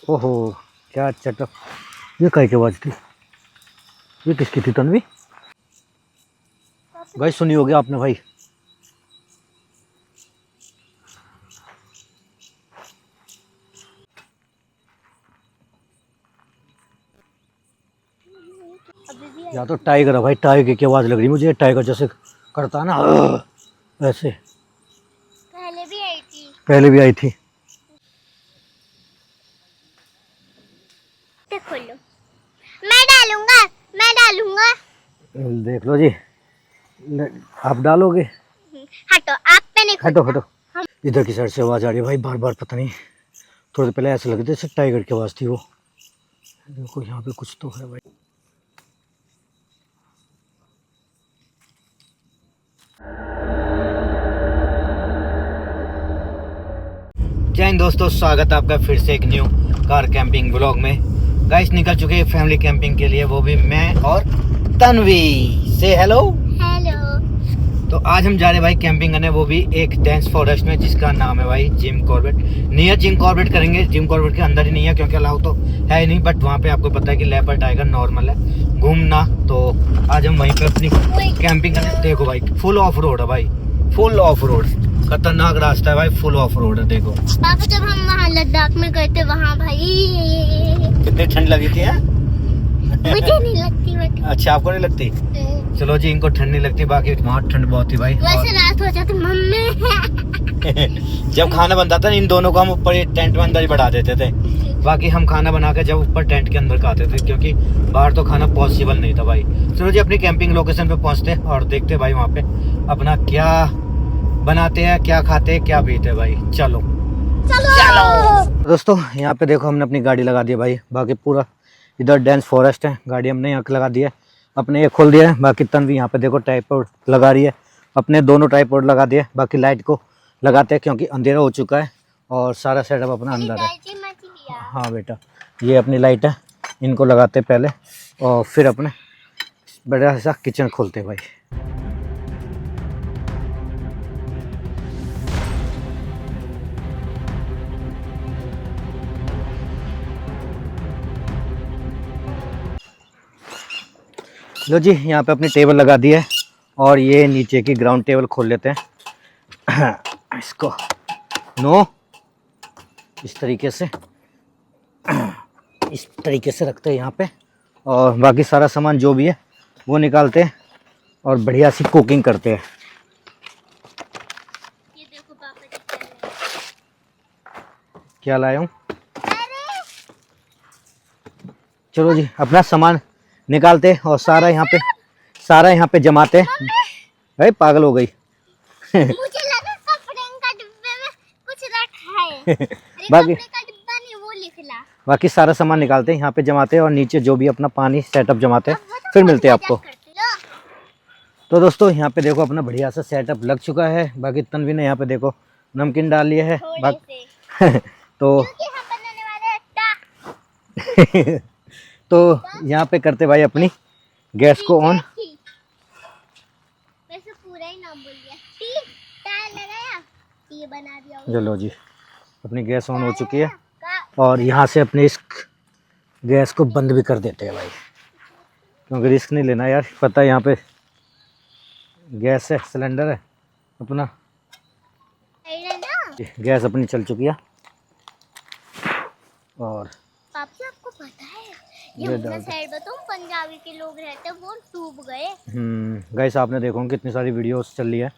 ओहो क्या चटक। ये कहीं की आवाज़ थी? ये किसकी थी तन्वी? भाई सुनी होगी आपने भाई। या तो टाइगर है भाई, टाइगर की आवाज़ लग रही मुझे, टाइगर जैसे करता है ना ऐसे। पहले भी आई थी। खोलो। मैं डालूंगा। देख लो जी, आप डालोगे? हटो, आप पे नहीं हटो खोलता। हटो। इधर की साइड से आवाज़ आ रही है भाई बार बार, पता नहीं। थोड़ी देर पहले ऐसा लग रहा था जैसे टाइगर की आवाज़ थी वो। देखो यहाँ पे कुछ तो है भाई। जय हिंद दोस्तों, स्वागत है आपका फिर से एक न्यू कार कैंपिंग ब्लॉग में। गाइस निकल चुके हैं फैमिली कैंपिंग के लिए, वो भी मैं और तन्वी। से हेलो। तो आज हम जा रहे हैं भाई कैंपिंग करने, वो भी एक डेंस फॉरेस्ट में जिसका नाम है भाई Jim Corbett. Near Jim Corbett करेंगे, जिम कॉर्बेट के अंदर ही नहीं है क्योंकि अलाउ तो है ही नहीं, बट वहाँ पे आपको पता है कि लेपर्ड टाइगर नॉर्मल है घूमना। तो आज हम वहीं पे अपनी कैंपिंग करने। देखो भाई फुल ऑफ रोड है भाई, फुल ऑफ रोड, खतरनाक रास्ता है भाई, फुल ऑफ रोड है। देखो पापा जब हम वहाँ लद्दाख में गए थे वहाँ भाई कितनी ठंड लगी थी है? मुझे नहीं लगती बट अच्छा आपको नहीं लगती? चलो जी, इनको ठंड नहीं लगती, बाकी वहाँ ठंड बहुत थी भाई। वैसे रात हो जाती मम्मी जब खाना बनता था इन दोनों को हम ऊपर टेंट में अंदर ही बढ़ा देते थे, बाकी हम खाना बना के जब ऊपर टेंट के अंदर खाते थे क्योंकि बाहर तो खाना पॉसिबल नहीं था भाई। चलो जी अपनी कैंपिंग लोकेशन पे पहुंचते हैं और देखते हैं भाई वहाँ पे अपना क्या बनाते हैं, क्या खाते हैं, क्या पीते भाई। चलो दोस्तों, यहाँ पे देखो हमने अपनी गाड़ी लगा दी है भाई। बाकी पूरा इधर डेंस फॉरेस्ट है, गाड़ी हमने यहाँ लगा दी है, अपने ये खोल दिया है। बाकी तन्वी यहाँ पे देखो ट्राइपॉड लगा रही है, अपने दोनों ट्राइपॉड लगा दिए। बाकी लाइट को लगाते हैं क्योंकि अंधेरा हो चुका है और सारा सेटअप अपना अंदर है। हाँ बेटा, ये अपनी लाइट है, इनको लगाते पहले और फिर अपने बड़ा सा किचन खोलते भाई। लो जी, यहाँ पे अपनी टेबल लगा दी है और ये नीचे की ग्राउंड टेबल खोल लेते हैं इसको। नो इस तरीके से रखते हैं यहाँ पे और बाकी सारा सामान जो भी है वो निकालते हैं और बढ़िया सी कुकिंग करते हैं। ये देखो पापा क्या लाया हूँ? चलो जी अपना सामान निकालते और सारा यहाँ पे जमाते। अरे पागल हो गई मुझे लगा कपड़े का डिब्बे में कुछ रखा है बाकी कपड़े का डिब्बा नहीं, वो लिखला। बाकी सारा सामान निकालते हैं यहाँ पे जमाते हैं और नीचे जो भी अपना पानी सेटअप जमाते हैं, फिर मिलते हैं आपको। तो दोस्तों यहाँ पे देखो अपना बढ़िया सा सेटअप लग चुका है। बाकी तन्वी ने यहाँ पे देखो नमकीन डाल लिया है तो तो यहाँ पे करते भाई अपनी गैस को ऑन। वैसे पूरा ही नाम बोल दिया, टायर लगाया, ये बना दिया। चलो जी अपनी गैस ऑन हो चुकी है और यहाँ से अपने इस गैस को बंद भी कर देते हैं भाई, क्योंकि रिस्क नहीं लेना यार। पता है यहाँ पे गैस है, सिलेंडर है अपना, गैस अपनी चल चुकी है। और पापा आपको पता है ये अपना साइड बताऊं पंजाबी के लोग रहते हैं वो डूब गए। गाइस आपने देखो कितनी सारी वीडियोस चल रही है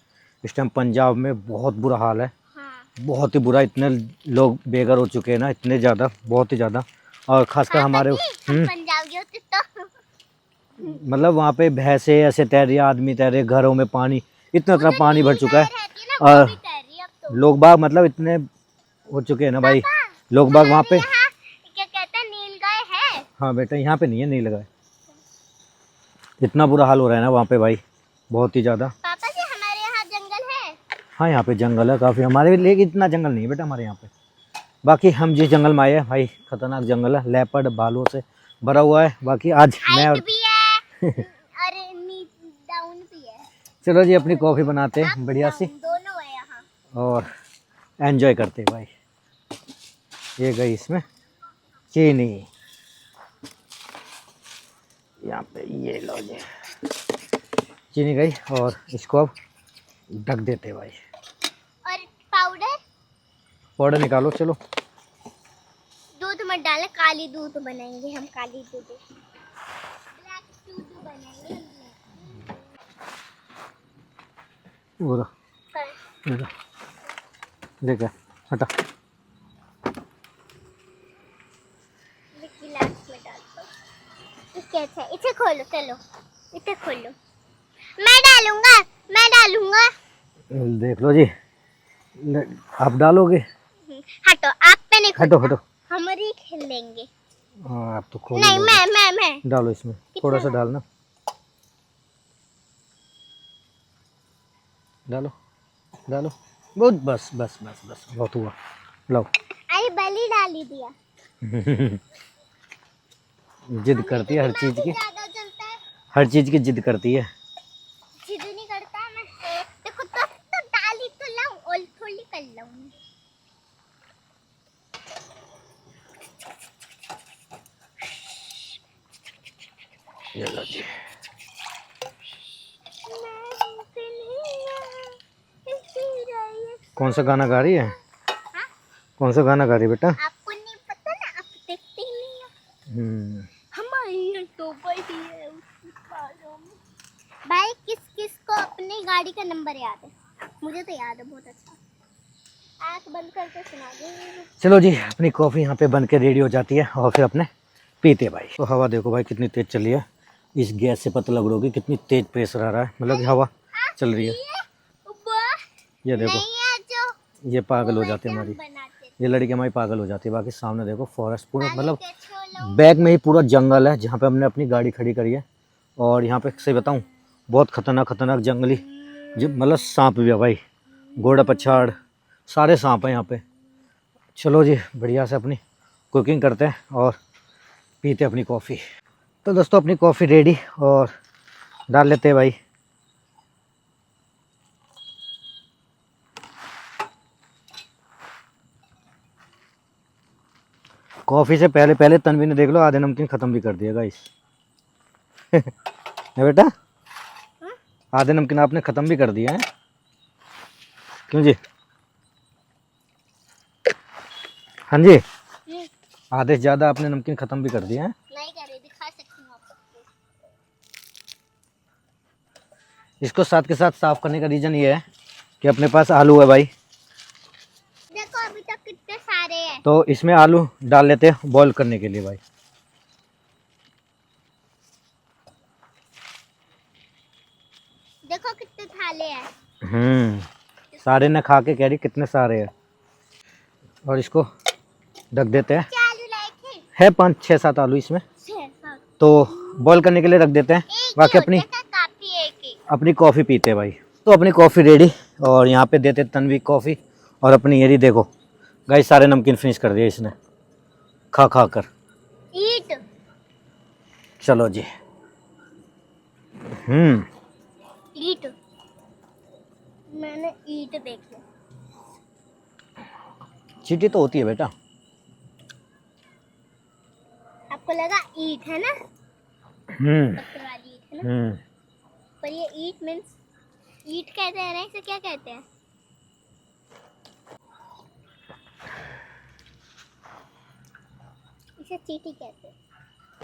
इस टाइम पंजाब में, बहुत बुरा हाल है। बहुत ही बुरा, इतने लोग बेघर हो चुके हैं ना, इतने ज़्यादा, बहुत ही ज़्यादा। और खासकर हमारे पंजाब गए होते तो मतलब वहाँ पे भैंसे ऐसे तैर रही, आदमी तैर रहे, घरों में पानी, इतना पानी भर चुका है और लोग बाग मतलब इतने हो चुके हैं ना भाई, लोग बाग वहाँ पे। क्या कहते हैं, नीलगाय है? हाँ बेटा यहाँ पे नहीं है नीलगाय, इतना बुरा हाल हो रहा है ना वहाँ पे भाई, बहुत ही ज़्यादा। पापा जी हमारे यहाँ जंगल है। हाँ यहाँ पे जंगल है काफ़ी हमारे, लेकिन इतना जंगल नहीं है बेटा हमारे यहाँ पे। बाकी हम जिस जंगल में आए हैं भाई खतरनाक जंगल है, लेपर्ड भालुओं से भरा हुआ है। बाकी आज मैं और भी है अरे डाउन भी है। चलो जी अपनी कॉफ़ी बनाते हैं बढ़िया सी दोनों है यहाँ और एंजॉय करते हैं भाई। ये गई इसमें चीनी यहाँ पे, ये लो जी चीनी गई, और इसको अब ढक देते भाई। और पाउडर पाउडर निकालो, चलो। दूध मत डालें, काली दूध बनाएंगे हम, काली दूध, ब्लैक दूध बनाएंगे हम, वो देख हटा, गिलास में डाल दो। कैसे, इसे खोलो, चलो इसे खोलो, मैं डालूंगा, मैं डालूंगा। देख लो जी, आप डालोगे? हटो, आप पे नहीं, हटो हटो, हम ही खेल लेंगे। हाँ आप तो खोल नहीं, मैं डालो इसमें, थोड़ा सा डालना, डालो डालो, बहुत, बस बस बस बस, बहुत हुआ, लो। अरे बलि डाल ही दिया। जिद करती है हर चीज की, ज्यादा जलता है, हर चीज की जिद करती है। जिद नहीं करता है, मैं देखो तो डाल ही तो लाऊं, और थोड़ी कर लाऊं। ये लो जी, कौन सा गाना गा रही है? हाँ? कौन सा गाना गा रही है बेटा? आपको नहीं पता ना, आप देखते ही नहीं हो। हमारी तो बड़ी है उसकी बालों में। भाई किस किस को अपनी गाड़ी का नंबर याद है? मुझे तो याद है बहुत अच्छा। आँख बंद करके सुना दो। चलो जी, अपनी कॉफ़ी यहाँ पे बन के रेडी हो जाती है, और फिर अपने पीते भाई। तो हवा देखो भाई कितनी तेज़ चली है, इस गैस से पता लग रहा होगी कितनी तेज़ प्रेशर आ रहा है, मतलब कि हवा चल रही है। ये देखो, ये पागल हो जाती है हमारी, ये लड़की हमारी पागल हो जाती है। बाकी सामने देखो फॉरेस्ट पूरा, मतलब बैग में ही पूरा जंगल है जहाँ पे हमने अपनी गाड़ी खड़ी करी है। और यहाँ पे सही बताऊँ, बहुत खतरनाक खतरनाक जंगली मतलब सांप भी है भाई, घोड़ा पछाड़, सारे सांप हैं यहाँ पे। चलो जी, बढ़िया से अपनी कुकिंग करते हैं और पीते अपनी कॉफ़ी। तो दोस्तों अपनी कॉफ़ी रेडी, और डाल लेते हैं भाई। कॉफ़ी से पहले पहले तन्वी ने देख लो आधे नमकीन ख़त्म भी कर दिया गाइस। है बेटा, आधे नमकीन आपने ख़त्म भी कर दिया है, क्यों जी? हाँ जी, आधे से ज़्यादा आपने नमकीन ख़त्म भी कर दिया है। नहीं करे, दिखा सकती हूँ आपको। इसको साथ के साथ साफ़ करने का रीज़न ये है कि अपने पास आलू है भाई। देखो अभी तक कितने सारे हैं। तो इसमें आलू डाल लेते हैं बॉईल करने के लिए भाई। देखो कितने थाले हैं। सारे ने खा के कह रही कितने सारे हैं। और इसको ढक देते हैं। आलू लाए थे? है 5 6 7 आलू इसमें, 6 7। तो बॉईल करने के लिए रख देते हैं। बाकी अपनी अपनी कॉफ़ी पीते हैं भाई। तो अपनी कॉफ़ी रेडी, और यहाँ पे देते तन्वी कॉफ़ी, और अपनी येरी देखो गाइस, सारे नमकीन फिनिश कर दिए इसने खा खा कर। ईट। चलो जी, ईट, मैंने ईट देखी। चीटी तो होती है बेटा। आपको लगा ईट है ना, पत्थर वाली ईट है ना, पर ये ईट मीन्स, ईट कहते हैं ना, इसे क्या कहते हैं? इसे चीटी कहते हैं,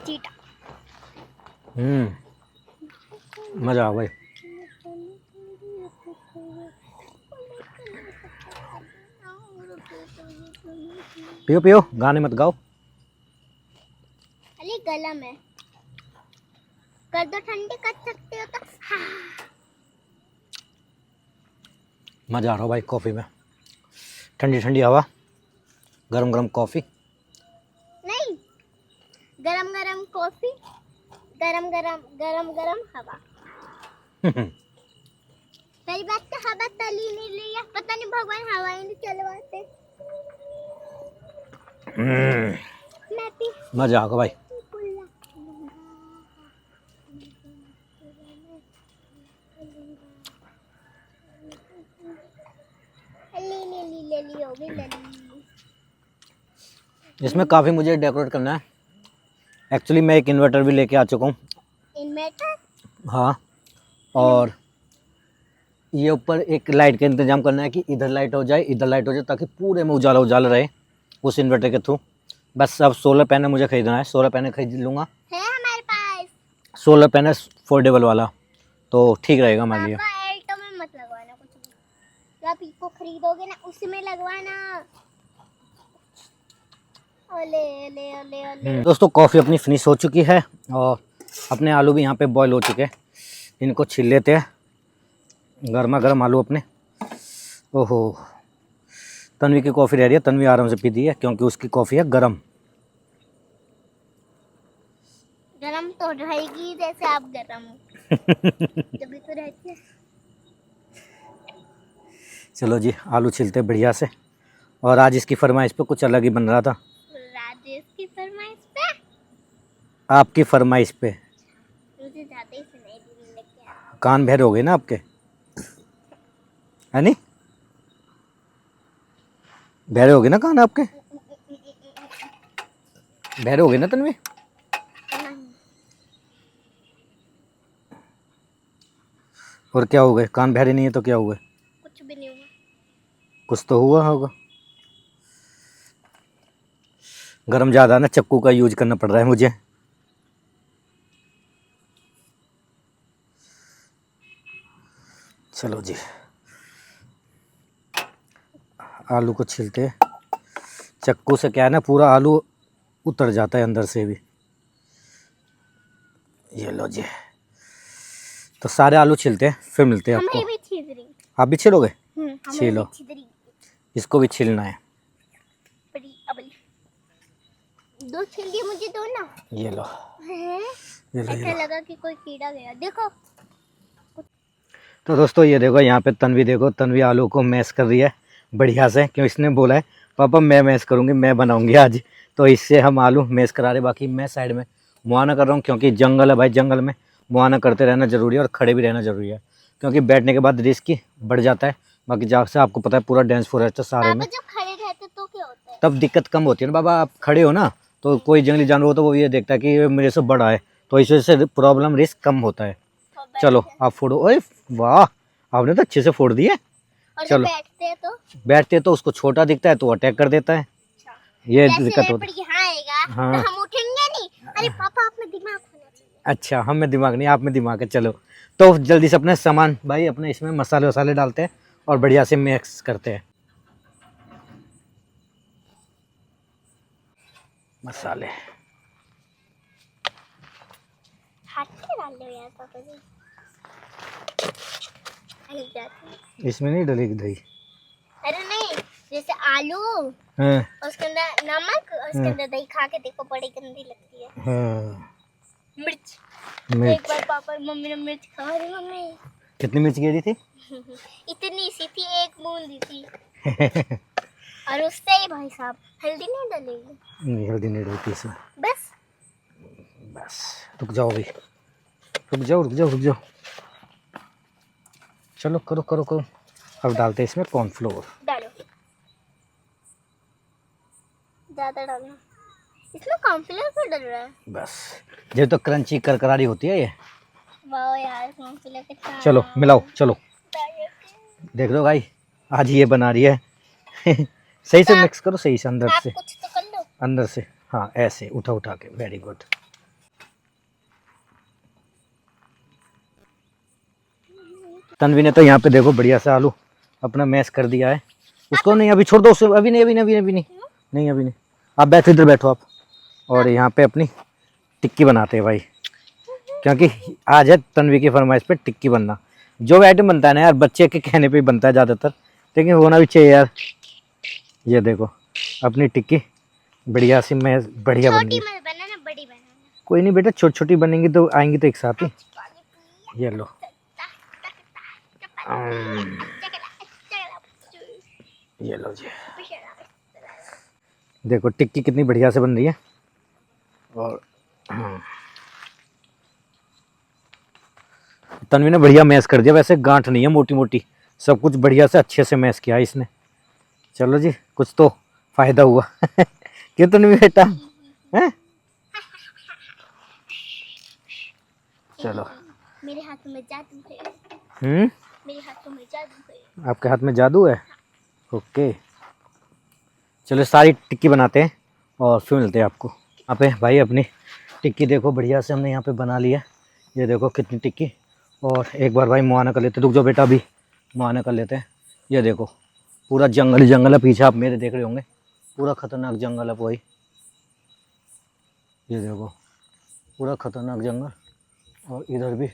चीटा। मजा आ भाई। पियो पियो, गाने मत गाओ। अरे गला में कर दो, ठंडी कर सकते हो तो। हाँ। मजा आ रहा भाई कॉफ़ी में, ठंडी ठंडी हवा, गरम गरम कॉफ़ी। नहीं, गरम गरम कॉफी, गरम गरम हवा। पहली बात तो हवा तली नहीं ली है, पता नहीं भगवान हवा ही नहीं चलवाते। मैं भी मजा आ गया भाई। इसमें काफ़ी मुझे डेकोरेट करना है। एक्चुअली मैं एक इन्वर्टर भी लेके आ चुका हूँ। इन्वर्टर? हाँ, और ये ऊपर एक लाइट का इंतजाम करना है कि इधर लाइट हो जाए, इधर लाइट हो जाए, ताकि पूरे में उजाला उजाला रहे उस इन्वर्टर के थ्रू। बस अब सोलर पैनल मुझे खरीदना है, सोलर पैनल खरीद लूँगा। है हमारे पास सोलर पैनल फोल्डेबल वाला, तो ठीक रहेगा हमारे लिए। पापा एल्टो में मत लगवाना कुछ भी, आप इसको खरीदोगे ना उसमें लगवाना। ओले ओले ओले ओले। दोस्तों कॉफ़ी अपनी फिनिश हो चुकी है और अपने आलू भी यहाँ पे बॉईल हो चुके हैं। इनको छील लेते हैं, गर्मा गर्म आलू अपने। ओहो, तन्वी की कॉफ़ी रह रही है, तन्वी आराम से पीती है क्योंकि उसकी कॉफ़ी है गरम। गरम तो रहेगी जैसे आप गरम हो। तभी तो रहती है। चलो जी, आलू छिलते बढ़िया से। और आज इसकी फरमाइश पे कुछ अलग ही बन रहा था। राजेश की फरमाइश पे? आपकी फरमाइश पे। मुझे ज्यादा ही सुनाई देने लग गया। कान बहरे हो गए ना आपके, है नहीं? बहरे हो गए ना कान आपके, बहरे हो गए ना तन्वी? और क्या हो गए? कान बहरे नहीं है तो क्या हुआ? कुछ भी नहीं हुआ। कुछ तो हुआ होगा। गरम ज़्यादा ना, चक्कू का यूज करना पड़ रहा है मुझे। चलो जी, आलू को छीलते हैं। चक्कू से क्या है ना, पूरा आलू उतर जाता है अंदर से भी। ये लो जी, तो सारे आलू छिलते हैं, फिर मिलते हैं आपको। हमें भी छील रही। आप भी छिलोगे? हमें छीलो। भी छील रही। इसको भी छीलना है। बड़ी अबली। दो छील दिए मुझे, दो ना। ये लो, हैं? ये लो, ये ऐसा लो। लगा कि कोई कीड़ा गया। देखो तो दोस्तों ये देखो, यहाँ पे तन्वी देखो, तन्वी आलू को मैश कर रही है बढ़िया से। क्यों? इसने बोला है पापा मैं मैश करूँगी, मैं बनाऊँगी आज, तो इससे हम आलू मैश करा रहे। बाकी मैं साइड में मुआयना कर रहा हूँ, क्योंकि जंगल है भाई, जंगल में मुआयना करते रहना ज़रूरी है और खड़े भी रहना ज़रूरी है, क्योंकि बैठने के बाद रिस्क ही बढ़ जाता है। बाकी जहाँ से आपको पता है पूरा डांस फॉरेस्ट है सारे में, पापा जब खड़े रहते तो क्या होता है? तब दिक्कत कम होती है ना बाबा। आप खड़े हो ना, तो कोई जंगली जानवर हो तो वो ये देखता है कि ये मेरे से बड़ा है, तो इस वजह से प्रॉब्लम रिस्क कम होता है। और बैठ चलो के- आप फोड़ो। ओए वाह, आपने तो अच्छे से फोड़ दिए। और जब चलो। बैठते हैं तो बैठते तो उसको छोटा दिखता है तो अटैक कर देता है, ये जैसे दिक्कत होती लेपर्ड यहाँ आएगा हाँ। तो हम उठेंगे नहीं। अरे पापा आप में दिमाग होना चाहिए। है। अच्छा, हम में दिमाग नहीं, आप में दिमाग है। चलो तो जल्दी से अपने सामान भाई, अपने इसमें मसाले वसाले डालते हैं और बढ़िया से मिक्स करते हैं मसाले। हाथ से डाल लो यार पापा जी। अरे जाती है। इसमें नहीं डलेगी दही? अरे नहीं, जैसे आलू हाँ उसके अंदर नमक, उसके अंदर दही खा के देखो, बड़ी गंदी लगती है। हाँ, मिर्च। एक मिर्च। बार पापा मम्मी ने मिर्च खा रही, मम्मी कितनी मिर्च गिरी थी? इतनी सी थी, एक बूंद थी। और उससे ही भाई साहब हल्दी नहीं डलेगी। नहीं, हल्दी नहीं डलती इसमें। बस बस रुक जाओ अभी, रुक जाओ रुक जाओ रुक जाओ। चलो करो करो करो। अब डालते हैं इसमें कॉर्नफ्लोर। डालो, ज्यादा डालना। इसमें कॉर्नफ्लोर क्यों डल रहा है? बस ये तो क्रंची करकरारी होती है ये। वाह यार, कॉर्नफ्लोर कितना। चलो मिलाओ, चलो देख लो भाई, आज ये बना रही है। सही से मिक्स करो, सही से अंदर आप से, कुछ तो कर लो। अंदर से। हाँ ऐसे उठा उठा के, वेरी गुड। तन्वी ने तो यहाँ पे देखो बढ़िया से आलू अपना मैश कर दिया है। उसको नहीं अभी छोड़ दो, उसे अभी नहीं, अभी नहीं, अभी नहीं, नहीं अभी नहीं। आप बैठो, इधर बैठो आप। और यहाँ पे अपनी टिक्की बनाते हैं भाई, क्योंकि आज है तन्वी की फरमाइश पे टिक्की बनना। जो आइटम बनता है ना यार, बच्चे के कहने पे ही बनता है ज़्यादातर, लेकिन होना भी चाहिए यार। ये देखो अपनी टिक्की बढ़िया सी मैं बढ़िया बन छोटी गई। मत बनाना, बड़ी बनाना। कोई नहीं बेटा, छोटी छोटी बनेंगी तो आएंगी तो एक साथ ही। ये लो। ये लो जी, देखो टिक्की कितनी बढ़िया से बन रही है। और तन्वी ने बढ़िया मैश कर दिया, वैसे गांठ नहीं है मोटी मोटी, सब कुछ बढ़िया से अच्छे से मैश किया है इसने। चलो जी, कुछ तो फ़ायदा हुआ। क्यों तन्वी बेटा हैं? चलो मेरे हाथों में जादू है। मेरे हाथों में जादू है। आपके हाथ में जादू है? ओके चलो सारी टिक्की बनाते हैं और फिर मिलते हैं आपको। यहाँ पे भाई अपनी टिक्की देखो बढ़िया से हमने यहाँ पे बना लिया। ये देखो कितनी टिक्की। और एक बार भाई मुआयना कर लेते, रुक जाओ बेटा अभी मुआयना कर लेते हैं। ये देखो पूरा जंगल ही जंगल है, पीछे आप मेरे देख रहे होंगे पूरा खतरनाक जंगल है भाई। ये देखो पूरा खतरनाक जंगल और इधर भी।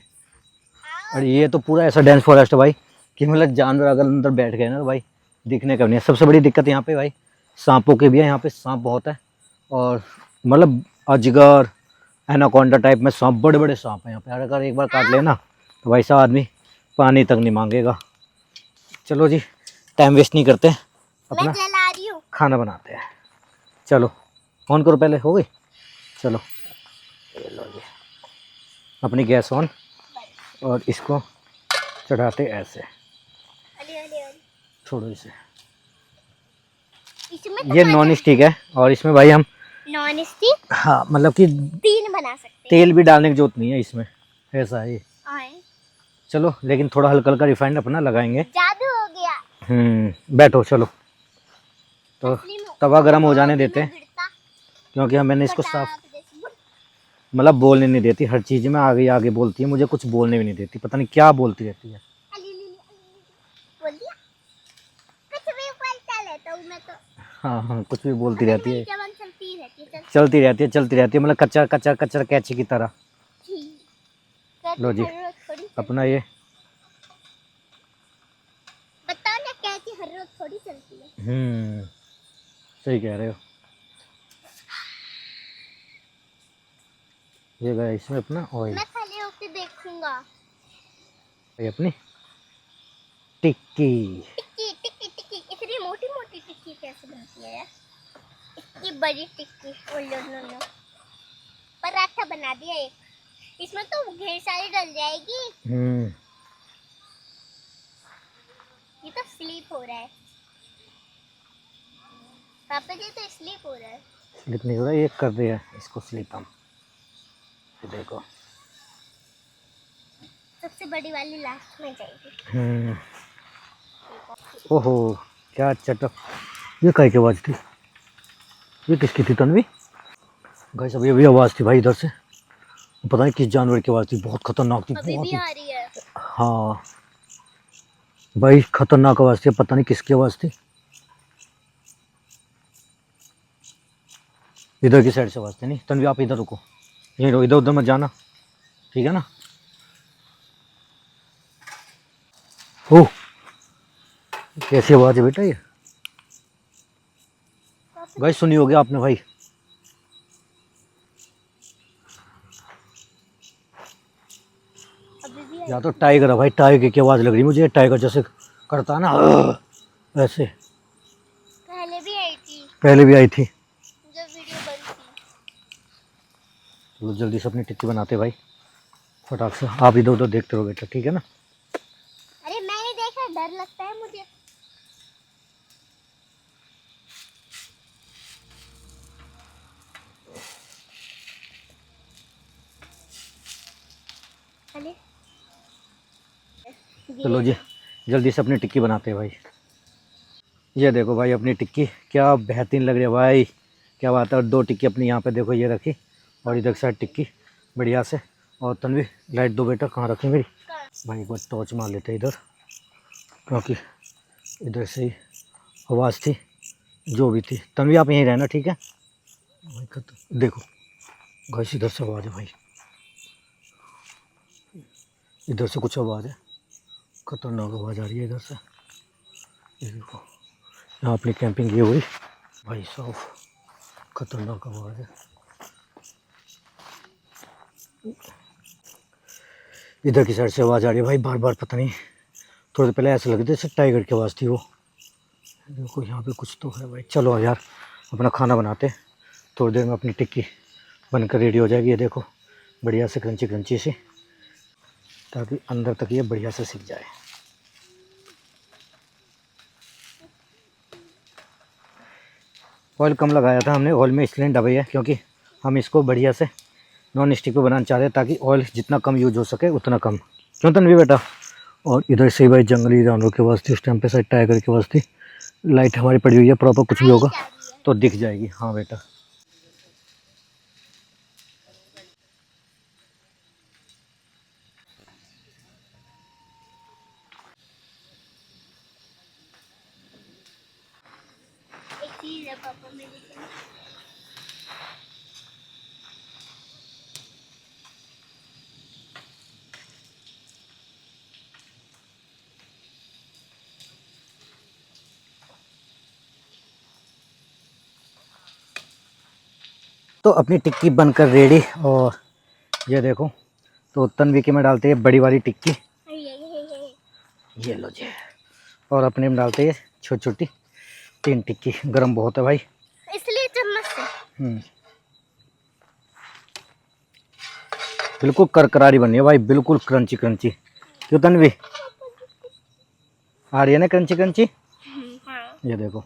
और ये तो पूरा ऐसा डेंस फॉरेस्ट है भाई कि मतलब जानवर अगर अंदर बैठ गए ना तो भाई दिखने का नहीं है। सबसे बड़ी दिक्कत यहाँ पे भाई सांपों की भी है। यहाँ पे सांप बहुत है और मतलब अजगर एनाकोंडा टाइप में सांप, बड़े बड़े सांप हैं यहाँ पे। अगर एक बार काट लेना तो भाई साहब आदमी पानी तक नहीं मांगेगा। चलो जी टाइम वेस्ट नहीं करते, अपना मैं जला रही हूँ। खाना बनाते हैं। चलो ऑन करो पहले, हो गई? चलो ये लो जी अपनी गैस ऑन और इसको चढ़ाते ऐसे, छोड़ो इसे। इसमें ये नॉन स्टिक है और इसमें भाई हम नॉन स्टिक हाँ मतलब कि 3 बना सकते हैं। तेल भी डालने की जरूरत नहीं है इसमें, ऐसा है ये। आए। चलो लेकिन थोड़ा हल्का हल्का रिफाइंड अपना लगाएंगे। जादू हो गया। बैठो चलो। तो असली में तवा गर्म हो जाने देते हैं गिरता क्योंकि हम मैंने इसको साफ पटाख जैसे। मतलब बोलने नहीं देती, हर चीज़ में आगे आगे बोलती है, मुझे कुछ बोलने भी नहीं देती, पता नहीं क्या बोलती रहती है। बोल दिया कुछ भी बोलता रहता हूँ मैं तो। हाँ कुछ भी बोलती रहती है, जवान चलती रहती है। चलती रहती है मतलब कच्चा कच्चा कच्चा कैची की तरह। लो जी अपना ये बताओ ना कैसी हर रोज थोड़ी चलती है। सही कह रहे हो। ये गया इसमें अपना ऑयल। मैं खड़े होकर देखूंगा। ये अपनी टिक्की। टिक्की टिक्की टिक्की इतनी मोटी मोटी टिक्की कैसे बनती है यार? इतनी बड़ी टिक्की। ओ लो लो लो पराठा बना दिया एक। इसमें तो ढेर सारी डल जाएगी। ये तो स्लीप हो रहा है पापा जी, तो स्लीप हो रहा है। स्लिप नहीं हो रहा, ये कर दिया इसको स्लिप हम। ये देखो सबसे बड़ी वाली लास्ट में जाएगी। ओहो क्या चटक। ये काय की आवाज़ थी? ये किसकी थी तन्वी? गाइस अभी अभी आवाज़ थी भाई इधर से, पता नहीं किस जानवर की आवाज़ थी, बहुत खतरनाक थी। अभी बहुत भी ही आ रही है। हाँ भाई खतरनाक आवाज़ थी, पता नहीं किसकी आवाज़ थी। इधर की साइड से आवाज़ थी। नहीं तन्वी आप इधर रुको, यहीं रहो, इधर उधर मत जाना, ठीक है ना? ओह कैसी आवाज़ है बेटा ये? भाई सुनी होगी आपने भाई। अभी भी या तो टाइगर है भाई, टाइगर की आवाज़ लग रही मुझे, टाइगर जैसे करता है ना ऐसे। पहले भी आई थी पहले भी आई थी। जब वीडियो बंद थी। चलो जल्दी से अपनी टिक्की बनाते भाई फटाक से। आप इधर उधर देखते रहो बेटा, ठीक है ना? अरे मैंने देखा, डर लगता है मुझे। अरे चलो जी जल्दी से अपनी टिक्की बनाते हैं भाई। ये देखो भाई अपनी टिक्की क्या बेहतरीन लग रही है भाई, क्या बात है। और 2 टिक्की अपनी यहाँ पे देखो ये रखी और इधर साइड टिक्की बढ़िया से। और तन्वी लाइट दो बेटा, कहाँ रखी मेरी? भाई एक बार टॉर्च मार लेते इधर, क्योंकि इधर से ही आवाज़ थी जो भी थी। तन्वी आप यहीं रहना, ठीक है? भाई देखो घास इधर से आवाज़ है भाई, इधर से कुछ आवाज़ है, खतरनाक आवाज़ आ रही है इधर से। ये देखो यहाँ अपनी कैंपिंग की हुई भाई साहब, खतरनाक आवाज़ है। इधर की साइड से आवाज़ आ रही है भाई बार बार, पता नहीं थोड़ी देर पहले ऐसा लग रहा था जैसे टाइगर की आवाज़ थी वो। देखो यहाँ पे कुछ तो है भाई। चलो यार अपना खाना बनाते, थोड़ी देर में अपनी टिक्की बनकर रेडी हो जाएगी। ये देखो बढ़िया से क्रंची क्रंची सी, ताकि अंदर तक ये बढ़िया से सीख जाए। ऑयल कम लगाया था हमने, ऑयल में इसलिए दबाई है क्योंकि हम इसको बढ़िया से नॉन स्टिक पे बनाना चाह रहे हैं ताकि ऑयल जितना कम यूज हो सके उतना कम। क्यों तन्वी बेटा? और इधर से भाई जंगली जानवरों के वास्ते उस टाइम पे साइड टाइगर के वास्ते लाइट हमारी पड़ी हुई है प्रॉपर, कुछ भी होगा तो दिख जाएगी। हाँ बेटा। एक चीज है पापा मेरे लिए। तो अपनी टिक्की बनकर रेडी। और ये देखो, तो तन्वी के में डालते हैं बड़ी वाली टिक्की, ये लो जी। और अपने में डालते हैं छोटी छोटी 3 टिक्की। गरम बहुत है भाई, इसलिए चम्मच से। बिल्कुल करकरारी बनी है भाई, बिल्कुल क्रंची क्रंची। क्यों तन्वी, आ रही है ना क्रंची क्रंची? हाँ। ये देखो,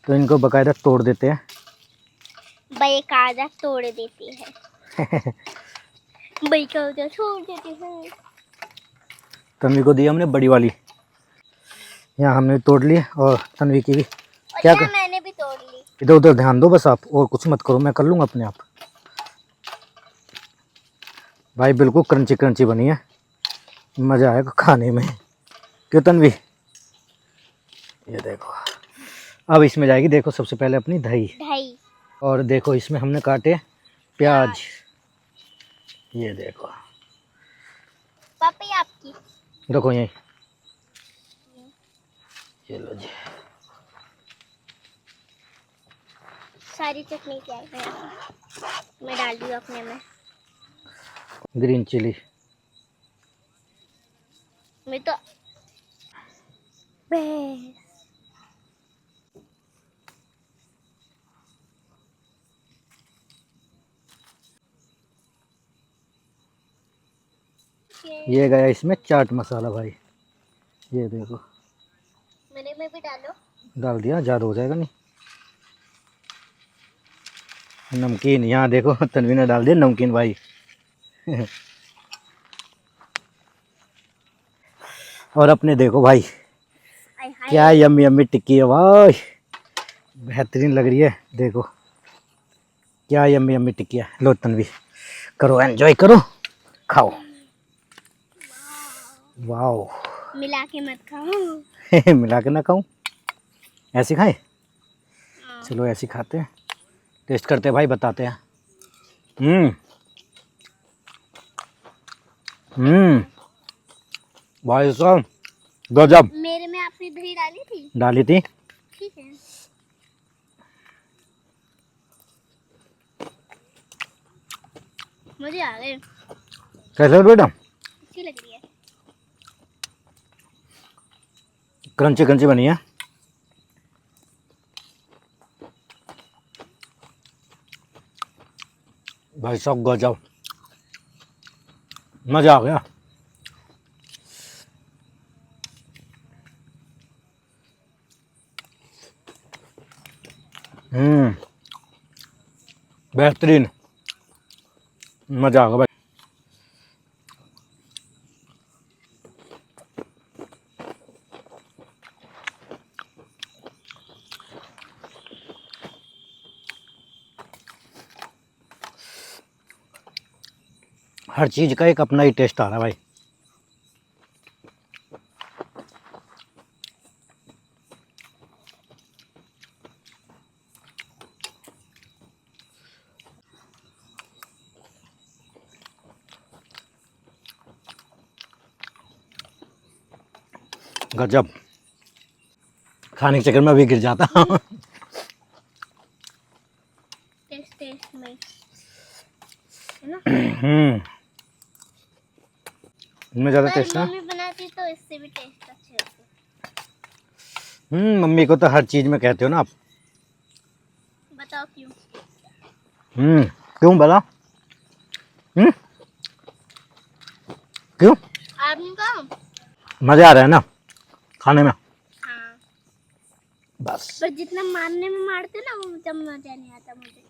तो इनको बकायदा तोड़ देते हैं। बेकायदा तोड़ देती है। बेकायदा छोड़ देती है। तन्वी को दी हमने बड़ी वाली, यहाँ हमने तोड़ ली और तन्वी की भी। क्या कर, मैंने भी तोड़ ली। इधर उधर ध्यान दो बस आप, और कुछ मत करो, मैं कर लूँगा अपने आप। भाई बिल्कुल क्रंची क्रंची बनी है, मज़ा आएगा खाने में। क्यों तन्वी? ये देखो, अब इसमें जाएगी देखो सबसे पहले अपनी दही। और देखो इसमें हमने काटे प्याज, ये देखो। पापा ये आपकी। देखो यही, ये लो जी। सारी चटनी क्या है मैं डाल दी अपने में। ग्रीन चिली, मैं तो ये गया इसमें चाट मसाला भाई, ये देखो। मेरे में भी डालो। डाल दिया, ज़्यादा हो जाएगा नहीं। नमकीन, यहाँ देखो तन्वी ने डाल दिया नमकीन भाई। और अपने देखो भाई क्या यम्मी यम्मी टिक्की है भाई, बेहतरीन लग रही है। देखो क्या यम्मी यम्मी टिक्की है। लो तन्वी करो, एंजॉय करो, खाओ। वाओ। मिला के मत खाओ। मिला के ना खाऊं, ऐसे खाए? चलो ऐसे खाते हैं, टेस्ट करते हैं भाई, बताते हैं। भाई साहब गजब। मेरे में आपने दही डाली थी? डाली थी। ठीक है। मुझे आ गए। कैसे बेटा? अच्छी लग रही है। क्रंची क्रंची बनी है। भाई साहब गजब, मजा आ गया। बेहतरीन, मजा आ गया भाई। हर चीज़ का एक अपना ही टेस्ट आ रहा है भाई। गजब, खाने के चक्कर में भी गिर जाता। टेस्ट में है ना। इनमें ज़्यादा टेस्ट ना। मम्मी बनाती तो इससे भी टेस्ट अच्छे होते। मम्मी को तो हर चीज़ में कहते हो ना आप। बताओ क्यों? क्यों बोला? क्यों? आपका मज़ा आ रहा है ना खाने में। हाँ। बस। पर जितना मारने में मारते ना वो जब मजा नहीं आता मुझे।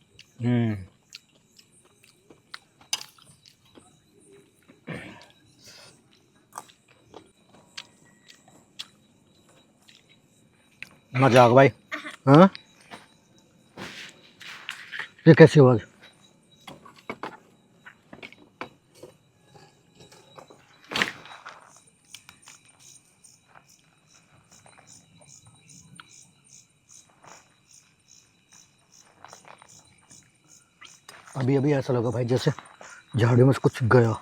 मजा आ गया भाई। हाँ ये कैसी आवाज? अभी अभी ऐसा लगा भाई जैसे झाड़ियों में से कुछ गया।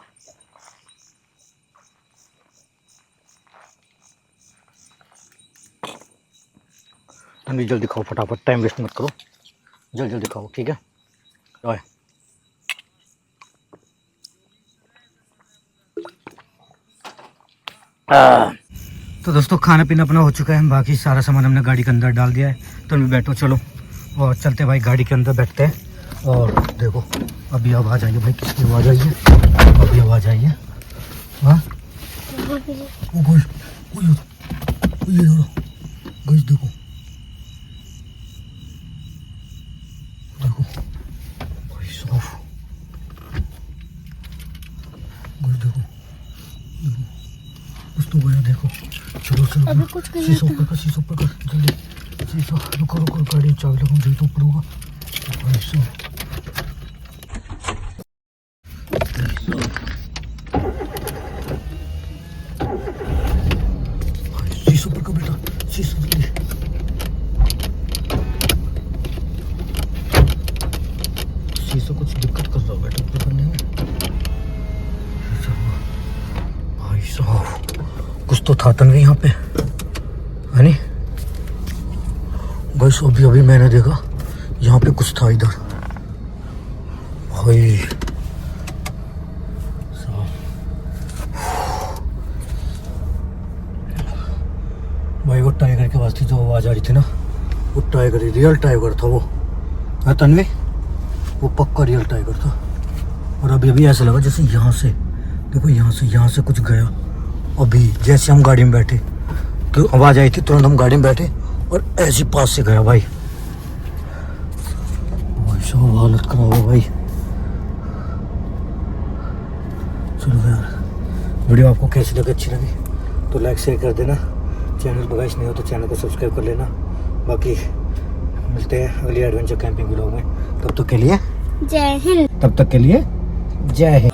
जल्दी जल्दी खाओ, फटाफट, टाइम वेस्ट मत करो, जल्दी जल्दी खाओ, ठीक है? बाय। तो दोस्तों खाना पीना अपना हो चुका है, बाकी सारा सामान हमने गाड़ी के अंदर डाल दिया है। तो अभी बैठो, चलो और चलते भाई, गाड़ी के अंदर बैठते हैं। और देखो अभी आवाज़ आई है भाई, किसकी आवाज़ आई है? अभी आवाज़ आई है। हाँ देखो देखो भाई साहब, देखो कुछ तो गया, देखो। चलो चलो अभी कुछ नहीं शीशा ऊपर कर, शीशा ऊपर कर, जल्दी शीशा। रुको रुको, गाड़ी चाबी लगाऊं, शीशा ऊपर होगा भाई साहब। शीशा ऊपर कर बेटा, शीशा जल्दी। शीशा कुछ दिक्कत कर रहा है बेटा ऊपर करने में। भाई साहब कुछ तो था तन्वी यहाँ पे, है नहीं? बस अभी अभी मैंने देखा यहाँ पे कुछ था इधर भाई साहब। भाई वो टाइगर की आवाज़ थी, जो आवाज़ आ रही थी ना, वो टाइगर ही, रियल टाइगर था वो, है तन्वी? वो पक्का रियल टाइगर था। और अभी अभी ऐसा लगा जैसे यहाँ से, देखो यहाँ से कुछ गया। अभी जैसे हम गाड़ी में बैठे, तो आवाज़ आई थी, तुरंत हम गाड़ी में बैठे और ऐसे पास से गया भाई। सब हालत खराब हो भाई। चलो यार, वीडियो आपको कैसी लगी, अच्छी लगी तो लाइक शेयर कर देना। चैनल पर गाइस नहीं हो तो चैनल को सब्सक्राइब कर लेना। बाकी मिलते हैं अगली एडवेंचर कैंपिंग व्लॉग में, तब तक के लिए जय हिंद। जय हिंद।